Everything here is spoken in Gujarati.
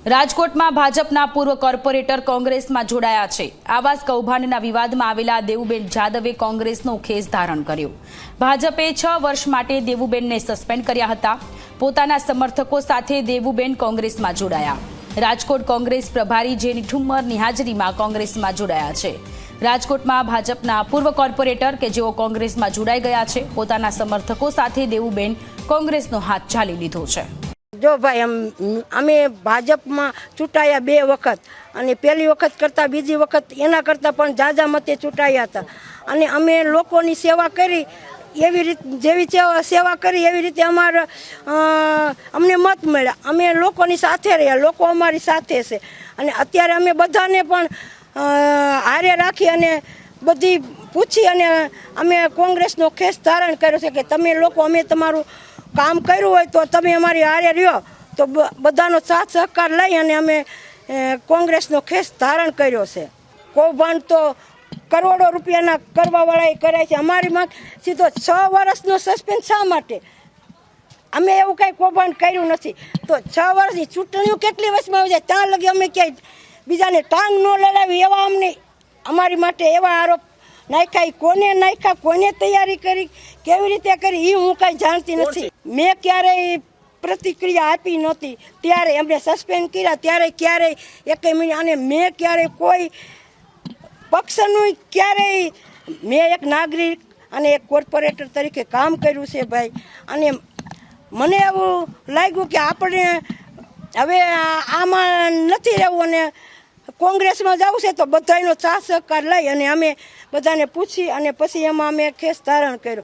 રાજકોટમાં ભાજપના પૂર્વ કોર્પોરેટર કોંગ્રેસમાં જોડાયા છે। આવાસ કૌભાંડના વિવાદમાં આવેલા દેવુબેન જાદવે કોંગ્રેસનો ખેસ ધારણ કર્યો। ભાજપે 6 વર્ષ માટે દેવુબેનને સસ્પેન્ડ કર્યા હતા। પોતાના સમર્થકો સાથે દેવુબેન કોંગ્રેસમાં જોડાયા। રાજકોટ કોંગ્રેસ પ્રભારી જેની ઠુમ્મરની હાજરીમાં કોંગ્રેસમાં જોડાયા છે। રાજકોટમાં ભાજપના પૂર્વ કોર્પોરેટર કે જેઓ કોંગ્રેસમાં જોડાઈ ગયા છે, પોતાના સમર્થકો સાથે દેવુબેન કોંગ્રેસનો હાથ ચાલી લીધો છે। જો ભાઈ અમે ભાજપમાં ચૂંટાયા 2 વખત અને પહેલી વખત કરતાં બીજી વખત એના કરતાં પણ ઝાઝા મતે ચૂંટાયા હતા અને અમે લોકોની સેવા કરી એવી રીતે જેવી સેવા કરી એવી રીતે અમને મત મળ્યા। અમે લોકોની સાથે રહ્યા, લોકો અમારી સાથે છે અને અત્યારે અમે બધાને પણ હારે રાખી અને બધી પૂછી અને અમે કોંગ્રેસનો ખેસ ધારણ કર્યો છે કે તમે લોકો અમે તમારું કામ કર્યું હોય તો તમે અમારી હારે રહ્યો, તો બધાનો સાથ સહકાર લઈ અને અમે કોંગ્રેસનો ખેસ ધારણ કર્યો છે। કૌભાંડ તો કરોડો રૂપિયાના કરવાવાળાએ કરાય છે। અમારી માં સીધો 6 વર્ષનો સસ્પેન્ડ શા માટે? અમે એવું કાંઈ કૌભાંડ કર્યું નથી, તો 6 વર્ષની ચૂંટણીઓ કેટલી વર્ષમાં આવી જાય ત્યાં લગી અમે ક્યાંય બીજાને ટાંગ ન લડાવી એવા અમને અમારી માટે એવા આરોપ નાખ્યા। કોને નાખ્યા, કોને તૈયારી કરી, કેવી રીતે કરી એ હું કાંઈ જાણતી નથી। મેં ક્યારેય પ્રતિક્રિયા આપી નહોતી, ત્યારે એમને સસ્પેન્ડ કર્યા ત્યારે ક્યારેય 1 મિનિટ અને મેં ક્યારેય કોઈ પક્ષનું ક્યારેય મેં એક નાગરિક અને એક કોર્પોરેટર તરીકે કામ કર્યું છે ભાઈ। અને મને એવું લાગ્યું કે આપણે હવે આમાં નથી રહેવું અને કોંગ્રેસમાં જવું છે, તો બધાનો સાથ સહકાર લઈ અને અમે બધાને પૂછી અને પછી એમાં અમે ખેસ ધારણ કર્યો।